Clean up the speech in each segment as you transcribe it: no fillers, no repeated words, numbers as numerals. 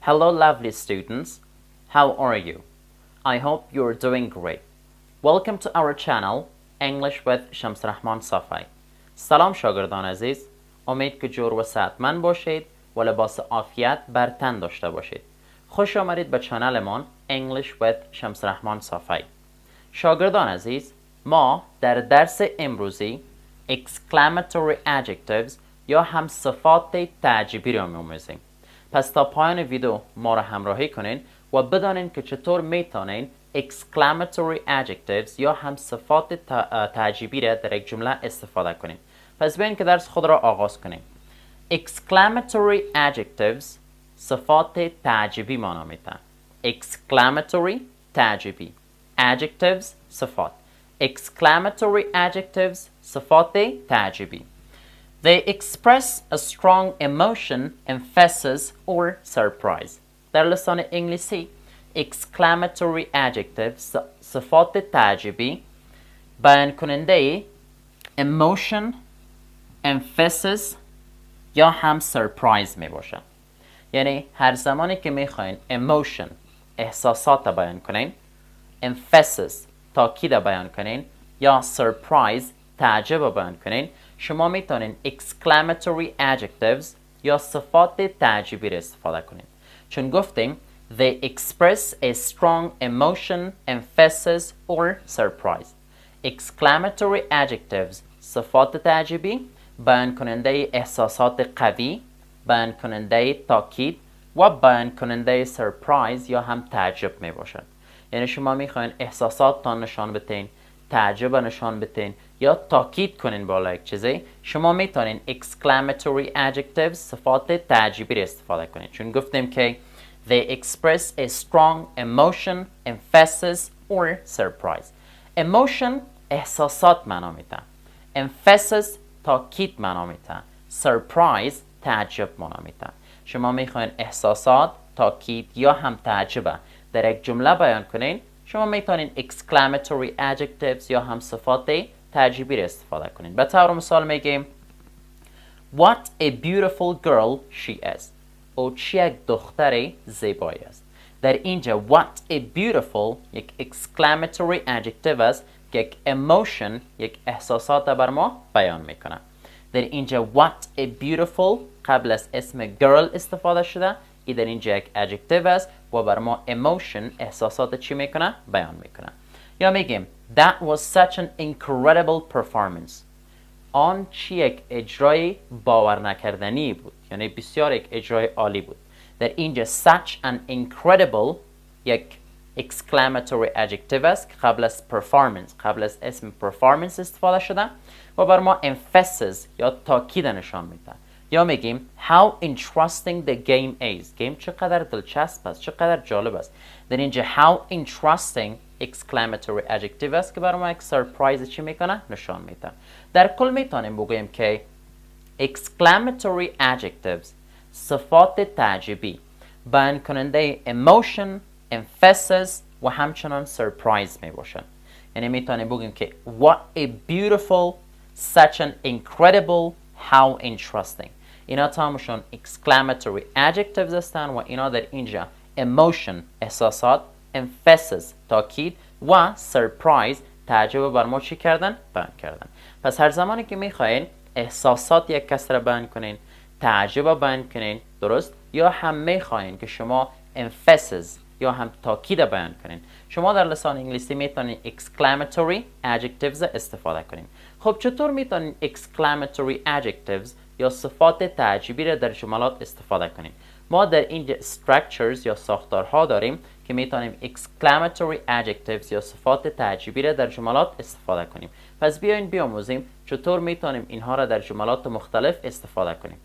Hello lovely students, how are you? I hope you're doing great. Welcome to our channel English with شمس رحمان صفی. سلام شاگردان عزیز، امید که جور و صحتمند باشید و لباس عافیت بر تن داشته باشید. خوش آمدید به چنلمان English with شمس رحمان صفی. شاگردان عزیز، ما در درس امروزی Exclamatory Adjectives یا هم صفات تعجبی را می‌آموزیم. پس تا پایان ویدیو ما را همراهی کنین و بدانین که چطور میتونین Exclamatory Adjectives یا هم صفات تعجبی را در یک جمله استفاده کنین. پس بیاین که درس خود را آغاز کنیم. Exclamatory Adjectives صفات تعجبی معنا میدن. Exclamatory تعجبی. Adjectives صفات. Exclamatory Adjectives صفات تعجبی. They express a strong emotion, emphasis or surprise. در لسان انگلیسی Exclamatory Adjectives صفات تعجبی بیان کننده emotion, emphasis یا هم surprise می باشن. یعنی هر زمانی که می خواین emotion احساسات بیان کنین، emphasis تاکید بیان کنین یا surprise تعجب بیان کنین، شما میتونین exclamatory adjectives یا صفات تعجبی را استفاده کنین. چون گفتیم they express a strong emotion, emphasis or surprise. Exclamatory adjectives صفات تعجبی بیان کننده احساسات قوی، بیان کننده تاکید و بیان کننده surprise یا هم تعجب می باشد. یعنی شما میخواین احساساتتان نشان بتین، تعجب نشان بتین یا تاکید کنین بالا یک چیزی، شما میتونین exclamatory adjectives صفات تعجبی را استفاده کنین. چون گفتیم که they express a strong emotion, emphasis or surprise. Emotion احساسات معنا میده. emphasis تاکید معنا میده. surprise تعجب معنا میده. شما میخواین احساسات، تاکید یا هم تعجب در یک جمله بیان کنین، شما میتونین exclamatory adjectives یا هم صفات تعجبی را استفاده کنین. به طور مثال میگیم What a beautiful girl she is. او چه یک دختر زیبایی است. در اینجا what a beautiful یک exclamatory adjective است که یک emotion، یک احساسات بر ما بیان میکنه. در اینجا what a beautiful قبل از اسم girl استفاده شده، این در اینجا یک adjective است و بر ما emotion احساسات چی میکنه؟ بیان میکنه. یا میگیم That was such an incredible performance. آن چی یک اجرای باور نکردنی بود، یعنی بسیار یک اجرای عالی بود. در اینجا such an incredible یک exclamatory adjective است که قبل از performance، قبل از اسم performance استفاده شده و بر ما emphasis یا تاکید نشان میده. یا میگیم how interesting the game is. گیم چقدر دلچسب است، چقدر جالب است. در اینجا how interesting exclamatory adjective است که برای ما یک سرپرایز چی میکنه؟ نشان میده. در کل میتونیم بگوییم که exclamatory adjectives صفات تعجبی بیان کننده emotion, emphasis و همچنان surprise می باشن. یعنی میتونیم بگوییم که what a beautiful, such an incredible, how interesting. اینا تامشون exclamatory adjectives هستن و اینا در اینجا emotion احساسات، emphasis تاکید و surprise تعجب بر ما چی کردن؟ بیان کردن. پس هر زمانی که میخواین احساسات یک کس را بیان کنین، تعجب بیان کنین، درست؟ یا هم میخواین که شما emphasis یا هم تاکید بیان کنین، شما در لسان انگلیسی میتونین exclamatory adjectives استفاده کنین. خب چطور میتونین exclamatory adjectives یا صفات تعجبی را در جملات استفاده کنیم؟ ما در اینجا structures یا ساختارها داریم که میتونیم exclamatory adjectives یا صفات تعجبی را در جملات استفاده کنیم. پس بیاین بیاموزیم چطور میتونیم اینها را در جملات مختلف استفاده کنیم.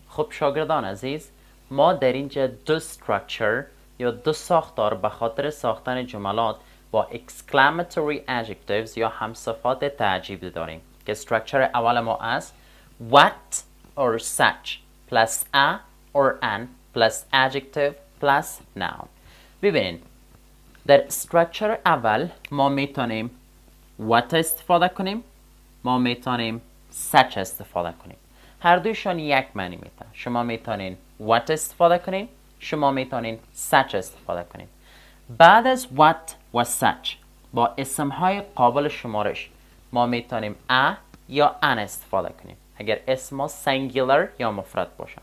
خب شاگردان عزیز، ما در اینجا دو structure یا دو ساختار به خاطر ساختن جملات با exclamatory adjectives یا هم صفات تعجبی داریم که structure اول ما است what or such plus a or an plus adjective plus noun. ببینید در structure اول ما میتونیم what استفاده کنیم، ما میتونیم such استفاده کنیم. هر دویشان یک معنی میتن. شما میتونین what استفاده کنین شما میتونین such استفاده کنین. بعد از what و such با اسمهای قابل شمارش ما میتونیم a یا an استفاده کنیم اگر اسم سینگولر یا مفرد باشه،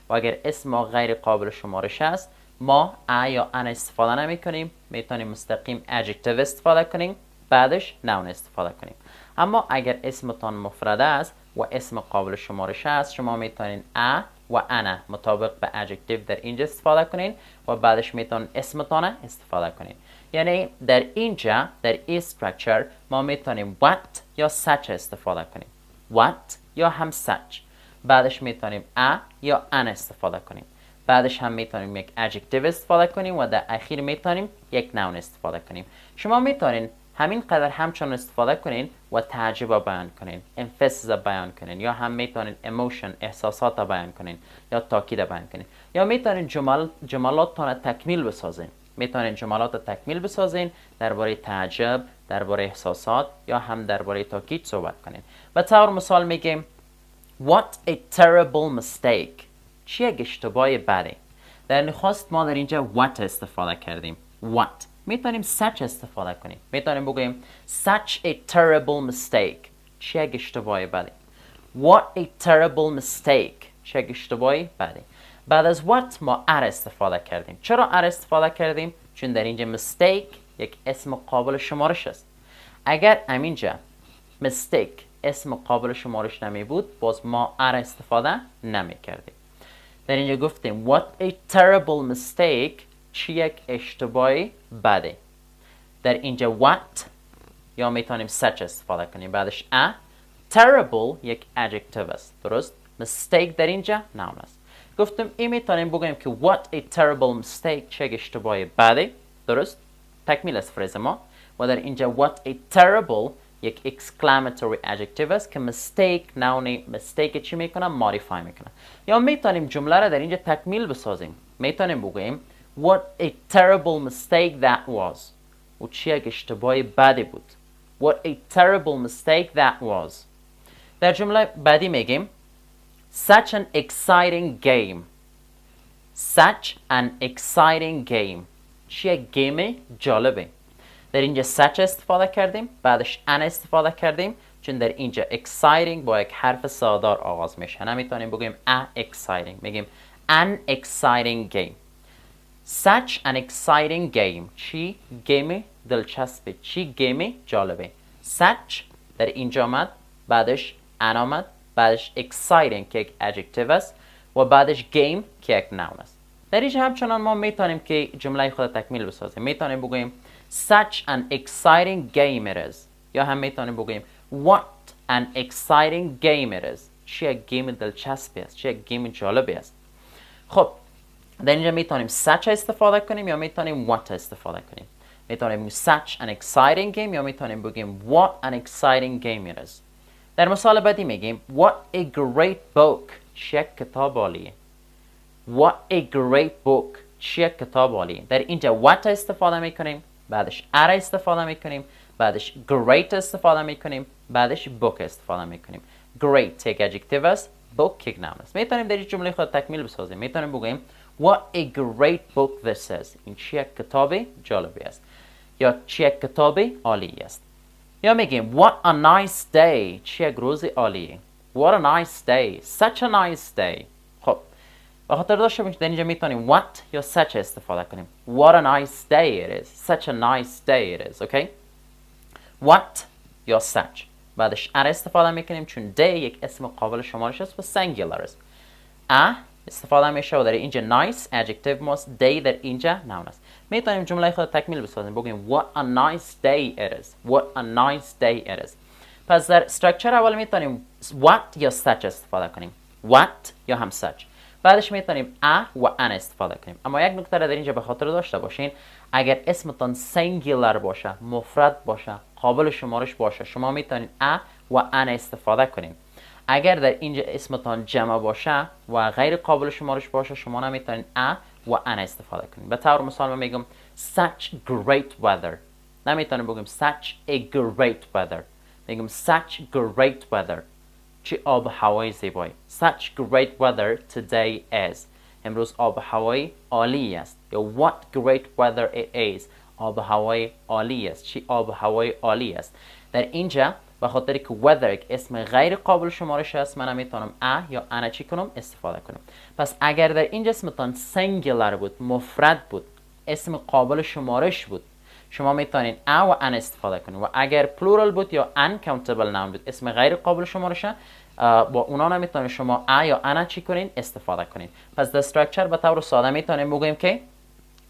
و اگر اسم غیر قابل شمارش است ما a یا an استفاده نمی کنیم، میتونیم مستقیم adjective استفاده کنیم بعدش noun استفاده کنیم. اما اگر اسمتان مفرد است و اسم قابل شمارش است شما میتونین a و ana مطابق به adjective در اینجا استفاده کنین و بعدش میتونین اسمتان استفاده کنین. یعنی در اینجا در این structure ما میتونیم what یا such استفاده کنیم، what یا هم such، بعدش میتونیم a یا an استفاده کنیم، بعدش هم میتونیم یک adjective استفاده کنیم و در اخیر میتونیم یک noun استفاده کنیم. شما میتونین همین قدر همچون استفاده کنین و تعجب بیان کنین، emphasis بیان کنین، یا هم میتونین emotion احساسات بیان کنین یا تاکید بیان کنین، یا میتونین جملاتتان تکمیل بسازین. میتونین جملات تکمیل بسازین درباره تعجب، درباره احساسات یا هم درباره تاکید صحبت کنین. به طور مثال میگیم What a terrible mistake. چه یک اشتباه بده. در نخست ما در اینجا what استفاده کردیم. What. میتونیم such استفاده کنیم. میتونیم بگوییم such a terrible mistake. چه یک اشتباه بده. What a terrible mistake. چه یک اشتباه بده. بعد از what ما are استفاده کردیم. چرا are استفاده کردیم؟ چون در اینجا mistake یک اسم قابل شمارش است. اگر همینجا mistake اسم قابل شمارش نمی بود باز ما are استفاده نمی کردیم. در اینجا گفتیم what a terrible mistake، چه یک اشتباهی بده. در اینجا what یا میتونیم such استفاده کنیم بعدش a. terrible یک adjective است، درست؟ mistake در اینجا noun است. گفتم این میتونیم بگوییم که what a terrible mistake، چه یک اشتباهی بده، درست؟ تکمیل است فریز ما. و در اینجا what a terrible یک exclamatory adjective است که mistake noun mistake چی میکنه؟ modify میکنه. یا میتونیم جمله را در اینجا تکمیل بسازیم. میتونیم بگوییم what a terrible mistake that was. و چه یک اشتباه بدی بود. What a terrible mistake that was. در جمله بعدی میگیم such an exciting game. Such an exciting game. چه یک گیم جالبه. در اینجا such استفاده کردیم بعدش an استفاده کردیم چون در اینجا exciting با یک حرف سادار آغاز میشه. نمیتونیم بگیم a exciting، میگیم an exciting game. Such an exciting game. چی گیم دلچسبه، چی گیم جالبه. Such در اینجا آمد بعدش an آمد بعدش exciting که یک adjective است و بعدش game که یک noun است. در اینجا همچنان ما میتونیم که جمله خود تکمیل بسازیم. میتونیم بگوییم such an exciting game it is، یا هم میتونیم بگوییم what an exciting game it is. چه یک گیم دلچسبی است، چه یک گیم جالبی است. خب در اینجا میتونیم such استفاده کنیم یا میتونیم what استفاده کنیم. میتونیم such an exciting game یا میتونیم بگیم what an exciting game it is. در مثال بعدی میگیم what a great book. چه یک کتاب عالیه. What a great book. چه یک کتاب عالیه. در اینجا what استفاده میکنیم بعدش are استفاده میکنیم بعدش great استفاده میکنیم بعدش book استفاده میکنیم. great یک adjective است، book یک noun است. میتونیم در این جمله خود تکمیل بسازیم. میتونیم بگوییم what a great book this is. این چه یک کتاب جالبی است یا چه یک کتاب عالی است. یا میگیم what a nice day. چه یک روز عالیه. what a nice day. such a nice day. خب به خاطر داشته باشید در اینجا میتونیم what یا such استفاده کنیم. What a nice day it is. Such a nice day it is. Okay. What یا such. بعدش are استفاده میکنیم چون day یک اسم قابل شمارش است و singular است. a استفاده میشه و در اینجا nice adjective ماست. day در اینجا noun است. میتونیم جمله خود تکمیل بسازیم. بگیم what a nice day it is. What a nice day it is. پس در structure اول میتونیم what یا such استفاده کنیم. What یا هم such. بعدش میتونیم a و an استفاده کنیم. اما یک نکته را در اینجا به خاطر داشته باشین، اگر اسمتان سینگولر باشه، مفرد باشه، قابل شمارش باشه، شما میتونین a و an استفاده کنین. اگر در اینجا اسمتان جمع باشه و غیر قابل شمارش باشه شما نمیتونین a و an استفاده کنین. به طور مثال من میگم such great weather. نمیتونیم بگیم such a great weather. میگم such great weather. چه آب هوای زیبایی. Such great weather today is. امروز آب و هوای عالی است. یا what great weather it is. آب و هوای عالی است. چی آب و هوای عالی است. در اینجا به خاطر که weather اسم غیر قابل شمارش است، من میتونم یا انا چی کنم استفاده کنم. پس اگر در اینجا اسمتان سنگولار بود، مفرد بود، اسم قابل شمارش بود، شما میتونین و ان استفاده کنید. و اگر پلورال بود یا uncountable noun بود، اسم غیر قابل شمارشه، با اونا نمیتونید شما یا انا چی کنین استفاده کنین. پس در استراکچر به طور ساده میتونیم بگوییم که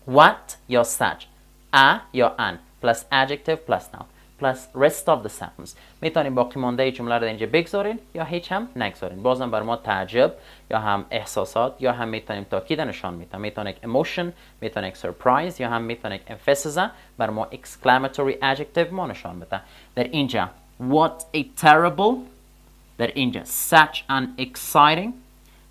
what یا such، یا ان plus adjective plus noun plus rest of the sentence. میتونیم باقی مانده جمله رو در اینجا بگذارین یا هیچ هم نگذارین. بازم بر ما تعجب یا هم احساسات یا هم میتونیم تاکید نشان میتونیم. میتونه emotion، میتونه surprise یا هم میتونه emphasis بر ما exclamatory adjective ما نشان بده. در اینجا what a terrible، در اینجا such an exciting،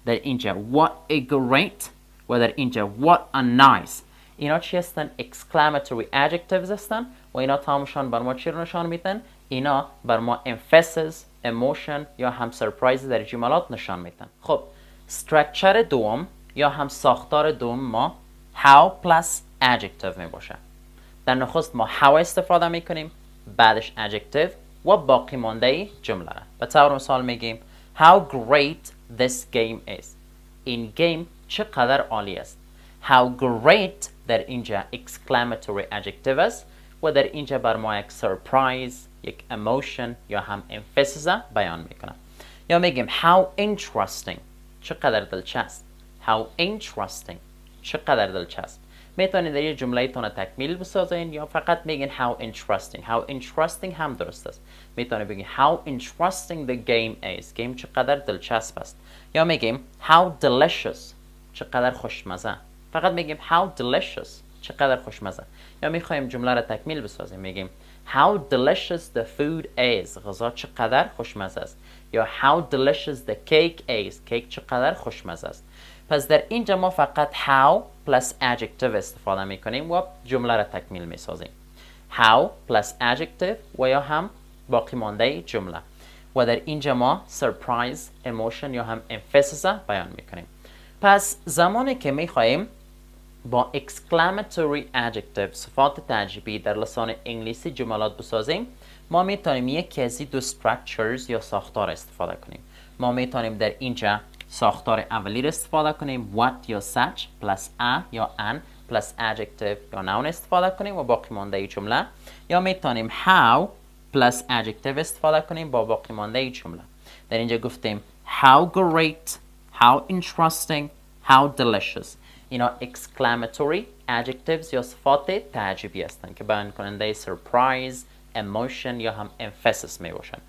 در اینجا what a great و در اینجا what a nice. اینا چی هستن؟ exclamatory adjectives هستن و اینا تمامشان بر ما چی رو نشان میدن؟ اینا بر ما emphasis، emotion یا هم surprise در جملات نشان میدن. خب structure دوم یا هم ساختار دوم ما how plus adjective می باشه. در نخست ما how استفاده میکنیم، بعدش adjective و باقی مانده جمله را. به طور مثال میگیم how great this game is. این گیم چقدر عالی است. how great در اینجا exclamatory adjective است و در اینجا بر ما یک surprise، یک emotion یا هم emphasis بیان میکنه. یا میگیم how interesting، چقدر دلچسب. how interesting، چقدر دلچسب. میتونید در یه جمله تون تکمیل بسازین یا فقط میگین how interesting. how interesting هم درست است. میتونید بگین how interesting the game is. گیم چقدر دلچسب است. یا میگیم how delicious، چقدر خوشمزه. فقط میگیم how delicious، چقدر خوشمزه. یا میخوایم جمله را تکمیل بسازیم، میگیم how delicious the food is. غذا چقدر خوشمزه است. یا how delicious the cake is. کیک چقدر خوشمزه است. پس در اینجا ما فقط how plus adjective استفاده میکنیم و جمله را تکمیل میسازیم. how plus adjective و یا هم باقی مانده جمله. و در اینجا ما surprise، emotion یا هم emphasis بیان میکنیم. پس زمانی که میخوایم با exclamatory adjective صفات تعجبی در لسان انگلیسی جملات بسازیم، ما میتونیم یکی از این دو structures یا ساختار استفاده کنیم. ما میتونیم در اینجا ساختار اولی را استفاده کنیم what یا such plus یا an plus adjective یا noun استفاده کنیم و باقی مانده جمله. یا میتونیم how plus adjective استفاده کنیم با باقی مانده جمله. در اینجا گفتیم how great، how interesting، how delicious. اینا exclamatory adjectives یا صفات تعجبی هستند که بیان کننده surprise، emotion یا هم emphasis می باشند.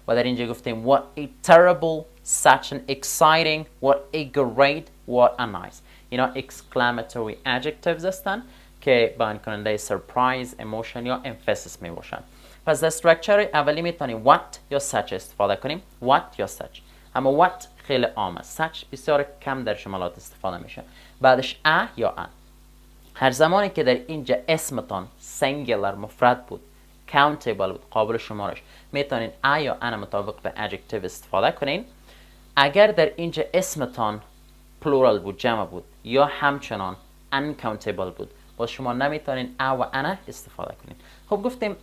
و در اینجا گفتیم what a terrible، such an exciting، what a great، what a nice. اینا exclamatory adjectives هستند که بیان کننده surprise، emotion یا emphasis می باشند. پس در structure اولی میتونیم what یا such استفاده کنیم. what یا such. اما what خیلی عام است. such بسیار کم در جملات استفاده میشه. بعدش یا ان. هر زمانی که در اینجا اسمتان singular مفرد بود، countable بود، قابل شمارش، میتونین یا ان مطابق به adjective استفاده کنین. اگر در اینجا اسمتان plural بود، جمع بود یا همچنان uncountable بود، باز شما نمیتونین و ان استفاده کنین. خب گفتیم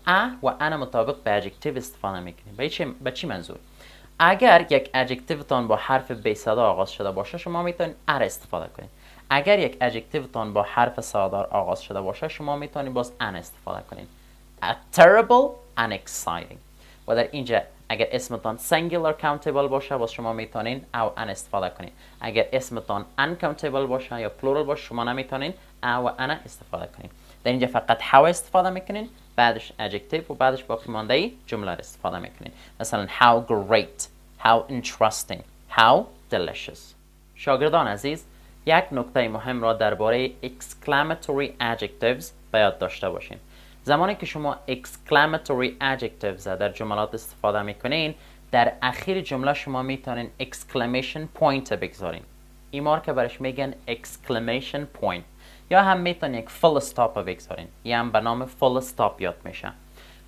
و ان مطابق به adjective استفاده میکنین. به چی منظور؟ اگر یک adjective تان با حرف بی صدا آغاز شده باشه، شما میتونید ار استفاده کنید. اگر یک adjective تان با حرف صدادار آغاز شده باشه، شما میتونید باز ان استفاده کنید. terrible and exciting. و در اینجا اگر اسمتان singular countable باشه، باز شما میتونید او ان استفاده کنید. اگر اسمتان uncountable باشه یا plural باشه، شما نمیتونید او ان استفاده کنید. در اینجا فقط how استفاده میکنید، بعدش adjective و بعدش باقی مانده جمله را استفاده میکنید. مثلا how great، how interesting، how delicious. شاگردان عزیز، یک نکته مهم را درباره exclamatory adjectives به یاد داشته باشین. زمانی که شما exclamatory adjectives در جملات استفاده میکنین، در اخیر جمله شما میتونین exclamation point بگذارین. این مارک برش میگن exclamation point. یا هم میتونین یک full stop بگذارین. یا هم به نام full stop یاد میشه.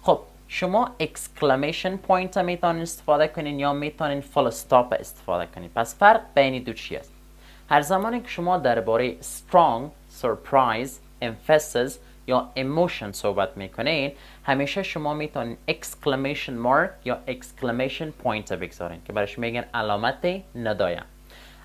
خب شما exclamation point میتونین استفاده کنین یا میتونین full stop استفاده کنین. پس فرق بین دو چی است؟ هر زمانی که شما درباره strong, surprise, emphasis یا emotion صحبت میکنین، همیشه شما میتونین exclamation mark یا exclamation point بگذارین که برایش میگن علامت ندایی.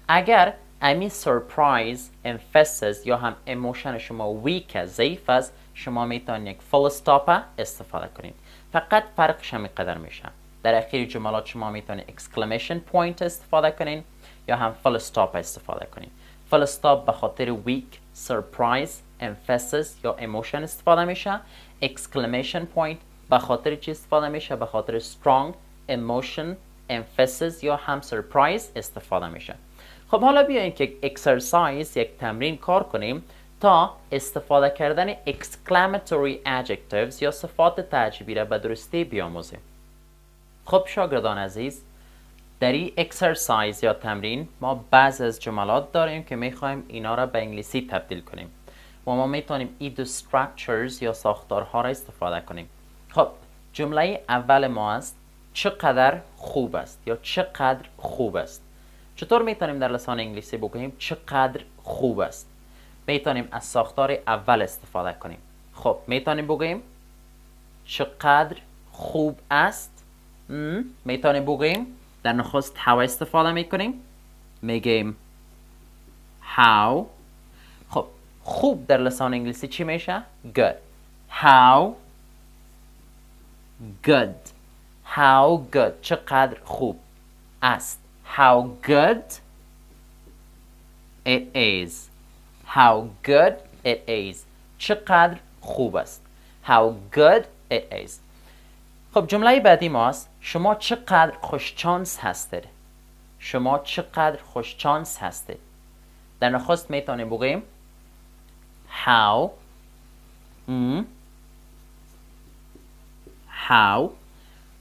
اگر امی surprise, emphasis یا هم emotion شما weak ضعیف است، شما میتونین یک full stop استفاده کنین. فقط فرقش همین قدر میشه. در اخیر جملات شما میتونین exclamation point استفاده کنین یا هم full stop استفاده کنین. full stop به خاطر weak, surprise, emphasis یا emotion استفاده میشه. exclamation point به خاطر چی استفاده میشه؟ به خاطر strong, emotion, emphasis یا هم surprise استفاده میشه. خب حالا بیاین که exercise یک تمرین کار کنیم تا استفاده کردن exclamatory adjectives یا صفات تعجبی را به درستی بیاموزیم. خب شاگردان عزیز، در این exercise یا تمرین ما بعض از جملات داریم که میخوایم اینا را به انگلیسی تبدیل کنیم و ما میتونیم این دو structures یا ساختارها را استفاده کنیم. خب جمله اول ما است چقدر خوب است یا چقدر خوب است. چطور میتونیم در لسان انگلیسی بگوییم چقدر خوب است؟ میتونیم از ساختار اول استفاده کنیم. خب میتونیم بگوییم چقدر خوب است. میتونیم بگوییم در نخست how استفاده میکنیم، میگیم how. خب خوب در لسان انگلیسی چی میشه؟ good. how good. how good چقدر خوب است. how good it is. how good it is چقدر خوب است. how good it is. خب جمله بعدی ماست شما چقدر خوشچانس هستید. شما چقدر خوشچانس هستید. در نخست میتونیم بگوییم how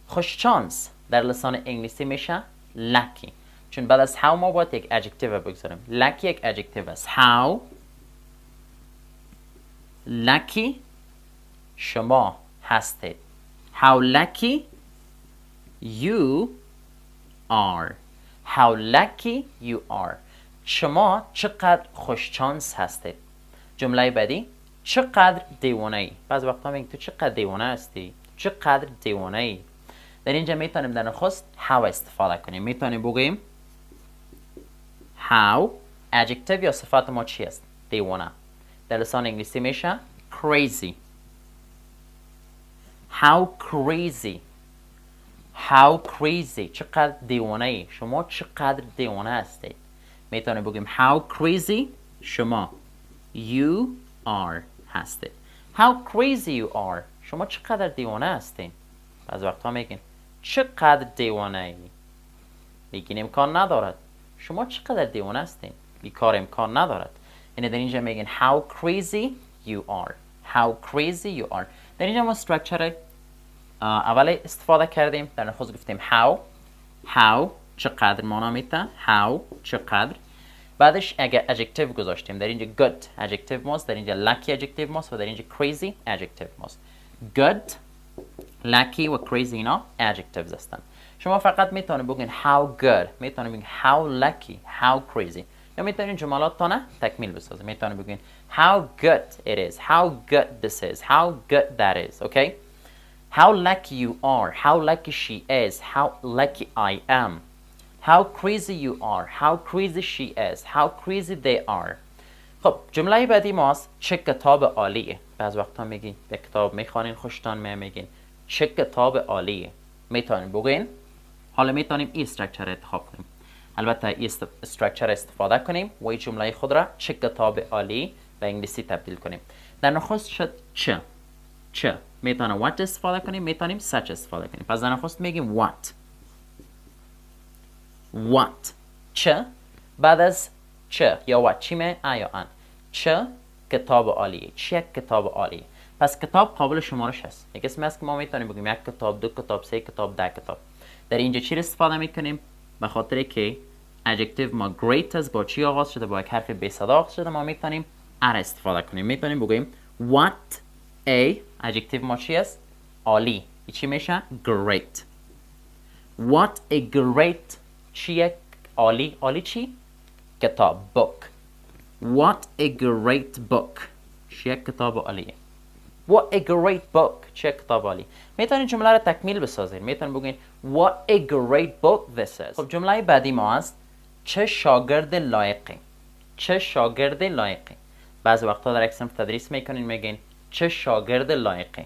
خوشچانس در لسان انگلیسی میشه lucky، چون بعد از how ما باید یک adjective بگذاریم. lucky یک adjective است. how lucky شما هستید. how lucky you are. how lucky you are شما چقدر خوشچانس هستید. جمله بعدی چقدر دیوانه ای. بعض وقتا میگیم تو چقدر دیوانه هستی، چقدر دیوانه ای. در اینجا میتونیم در نخست how استفاده کنیم. میتونیم بگوییم how adjective یا صفت ما چی است؟ دیوانه. در لسان انگلیسی میشه crazy. how crazy. how crazy چقدر دیوانه ای. شما چقدر دیوانه هستید. میتونیم بگیم how crazy شما you are هستید. how crazy you are شما چقدر دیوانه هستید. بعض وقتا میگین چقدر دیوانه ای. میگین امکان ندارد. شما چقدر دیوانه هستید. بیکار امکان ندارد. یعنی در اینجا میگین how crazy you are. how crazy you are. در اینجا ما structure اول استفاده کردیم. در نخست گفتیم how چقدر مانا میته. how چقدر. بعدش اگه adjective گذاشتیم. در اینجا good adjective ماست، در اینجا lucky adjective ماست و در اینجا crazy adjective ماست. good lucky و crazy اینا adjectives هستن. شما فقط میتونید بگین how good، میتونید بگین how lucky، how crazy، یا میتونید جملاتتان تکمیل بسازید. میتونید بگین how good it is، how good this is، how good that is. okay. how lucky you are، how lucky she is، how lucky I am. how crazy you are، how crazy she is، how crazy they are. خب جمله بعدی ماست چه کتاب عالیه. بعض وقتا میگین یک کتاب میخوانین خوشتان میگین چه کتاب عالیه. میتونین بگین. حالا میتونیم این استراکچر انتخاب کنیم. البته این استراکچر استفاده کنیم و این جمله خود را چه کتاب عالی به انگلیسی تبدیل کنیم. در نخست شد چه میتونیم what استفاده کنیم، میتونیم such استفاده کنیم. پس در نخست میگیم what چه. بعد از چه یا what چی می یا ان. چه کتاب عالیه. چه کتاب عالیه. پس کتاب قابل شمارش هست. یک اسم هست که ما میتونیم بگیم یک کتاب، دو کتاب، سه کتاب، 10 کتاب. در اینجا چی استفاده میکنیم؟ به خاطر که adjective ما great است با چی آغاز شده؟ با یک حرف بی صدا آغاز شده. ما میتونیم ار استفاده کنیم. میتونیم بگیم what a adjective ما چی است؟ عالی. چی میشه؟ great. what a great چیه؟ عالی. عالی چی؟ کتاب book. What a great book. چه کتاب عالیه. What a great book. چه کتاب عالی. میتونید جمله رو تکمیل بسازید. میتونید بگین What a great book this is. خب جمله بعدی ما است چه شاگرد لایقی. چه شاگرد لایقی. بعضی وقتا در اکسام تدریس میکنین میگین چه شاگرد لایقی.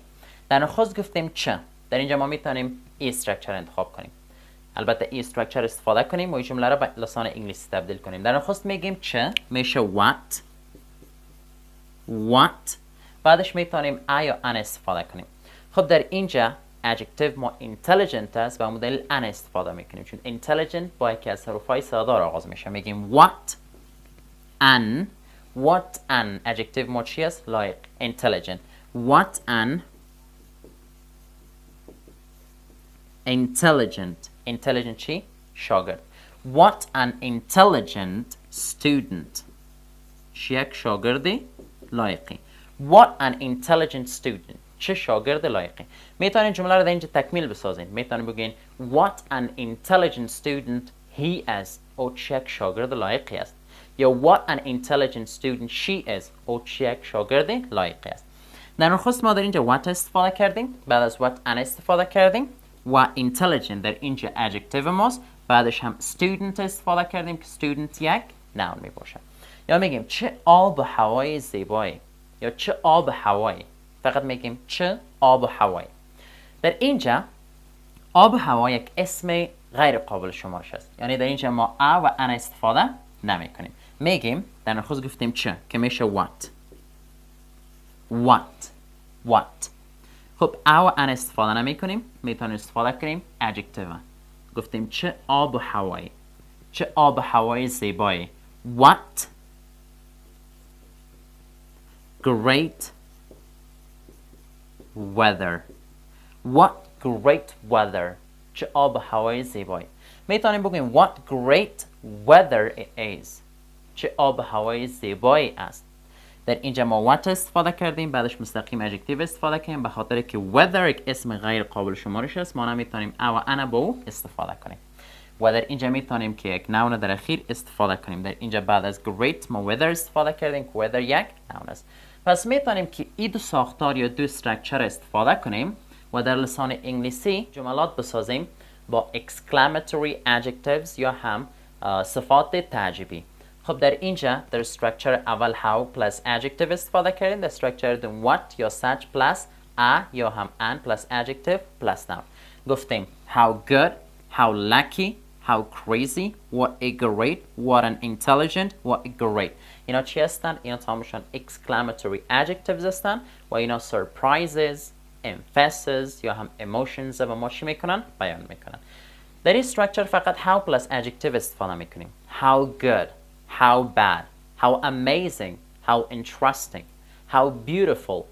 در نخست گفتیم چه. در اینجا ما میتونیم ای استراکچر انتخاب کنیم. البته ای استراکچر استفاده کنیم و این جمله رو به لسان انگلیسی تبدیل کنیم. در نخست میگیم چه میشه what. بعدش میتونیم ا یا ان استفاده کنیم. خب در اینجا adjective ما intelligent است و مدل ان استفاده میکنیم چون intelligent با یکی از حروفهای سادار آغاز میشه. میگیم what an adjective ما چی است؟ لایق. intelligent. What an intelligent چی؟ شاگرد. What an intelligent student. یک شاگرد لایقی. What an intelligent student. چه شاگرد لایقی. میتونین جمله رو در اینجا تکمیل بسازین. میتونین بگین What an intelligent student he is. او چه یک شاگرد لایقی است. یا What an intelligent student she is. او چه یک شاگرد لایقی است. در نخست ما در اینجا what استفاده کردیم. بعد از what an استفاده کردیم. و intelligent در اینجا adjective ماست. بعدش هم student استفاده کردیم که student یک noun می باشه. یا میگیم چه آب و هوای زیبایی. یا چه آب و هوایی. فقط میگیم چه آب و هوایی. در اینجا آب و هوا یک اسم غیر قابل شمارش است. یعنی در اینجا ما ا و ان استفاده نمی کنیم. میگیم در نخست گفتیم چه که میشه what. خب ا و ان استفاده نمی کنیم. میتونیم استفاده کنیم adjective. گفتیم چه آب و هوایی. چه آب و هوای زیبایی. What great weather. What great weather. چه آب و هوای زیبایی. میتونیم بگیم what great weather it is. چه آب و هوای زیبایی است. در اینجا ما what استفاده کردیم. بعدش مستقیم adjective استفاده کردیم به خاطر که weather یک اسم غیر قابل شمارش است. ما نمیتونیم ا و ان با او استفاده کنیم. و در اینجا میتونیم که یک noun در اخیر استفاده کنیم. در اینجا بعد از great ما weather استفاده کردیم که weather یک noun است. پس میتونیم که این دو ساختار یا دو استراکچر استفاده کنیم و در لسان انگلیسی جملات بسازیم با exclamatory adjectives یا هم صفات تعجبی. خب در اینجا در استراکچر اول how plus adjective استفاده کردیم. در استراکچر دوم what یا such plus a یا هم an plus adjective plus noun. گفتیم how good, how lucky, how crazy, what a great, what an intelligent, what a great. اینا چی هستن؟ اینا تمامشون exclamatory adjectives هستن و اینا surprises, emphasis یا هم emotions و ما چی میکنن؟ بیان میکنن. در این structure فقط how plus adjective استفاده میکنیم. How good, how bad, how amazing, how interesting, how beautiful,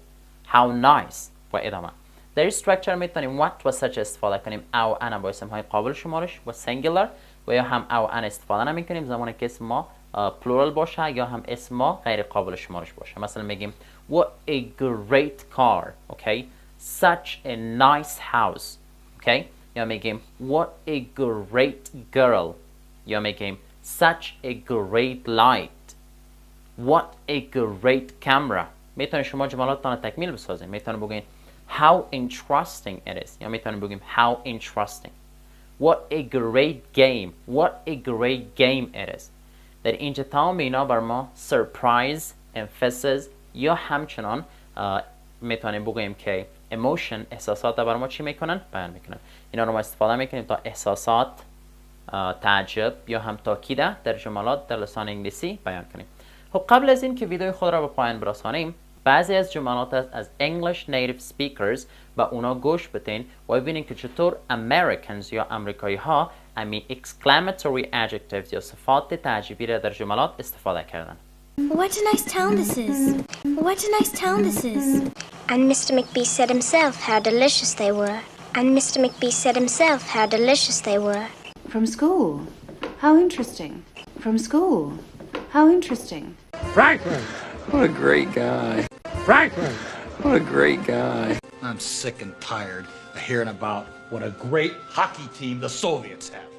how nice و ادامه. در این structure میتونیم what و such استفاده کنیم. او انا با اسم های قابل شمارش و singular و یا هم او ان استفاده نمی کنیم زمانی که اسم ما plural باشه یا هم اسم ما غیر قابل شمارش باشه. مثلا میگیم what a great car, okay, such a nice house, okay. یا میگیم what a great girl. یا میگیم such a great light, what a great camera. میتونید شما جملاتتان تکمیل بسازید. میتونید بگین how interesting it is. یا میتونید بگیم how interesting. What a great game. What a great game it is. در اینجا تمام اینا بر ما surprise, emphasis یا همچنان میتونیم بگیم که emotion احساسات بر ما چی میکنن؟ بیان میکنن. اینا رو ما استفاده میکنیم تا احساسات تعجب یا هم تاکید در جملات در لسان انگلیسی بیان کنیم. خب قبل از این که ویدیو خود را به پایان برسانیم بعضی از جملات از English native speakers با اونا گوش بدین و ببینین که چطور Americans یا امریکایی ها امی exclamatory adjectives یا صفات تعجبی را در جملات استفاده کردن. What a nice town this is. What a nice town this is. And Mr. McBee said himself how delicious they were. And Mr. McBee said himself how delicious they were. From school. How interesting. From school. How interesting. Franklin! What a great guy. Franklin! What a great guy. I'm sick and tired of hearing about what a great hockey team the Soviets have.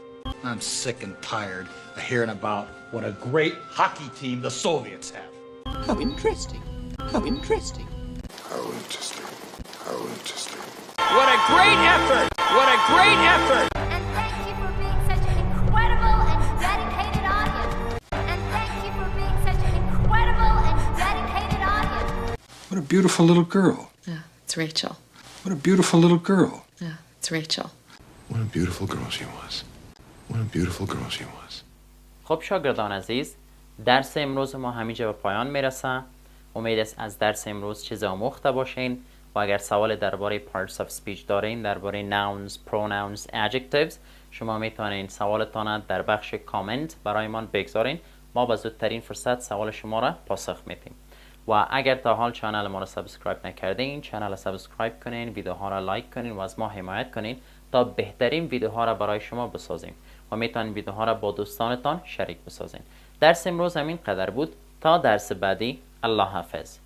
I'm sick and tired of hearing about what a great hockey team the Soviets have. How interesting. How interesting. How interesting. How interesting. What a great effort! What a great effort! And thank you for being such an incredible and dedicated audience. And thank you for being such an incredible and dedicated audience. What a beautiful little girl. Yeah, it's Rachel. What a beautiful little girl. Yeah, it's Rachel. What a beautiful girl she was. What a beautiful girl she was. خب شاگردان عزیز، درس امروز ما همینجا به پایان میرسه. امید است از درس امروز چیز آموخته باشین و اگر سوال درباره parts of speech دارین، درباره nouns, pronouns, adjectives، شما میتونین سوالتان در بخش کامنت برای من بگذارین. ما به زودترین فرصت سوال شما را پاسخ میدیم. و اگر تا حال چانل ما را سابسکرایب نکردین، چانل را سابسکرایب کنین، ویدیوها را لایک کنین و از ما حمایت کنین تا بهترین ویدیوها را برای شما بسازیم و میتونین ویدیوها را با دوستانتان شریک بسازین. درس امروز همین قدر بود. تا درس بعدی، الله حافظ.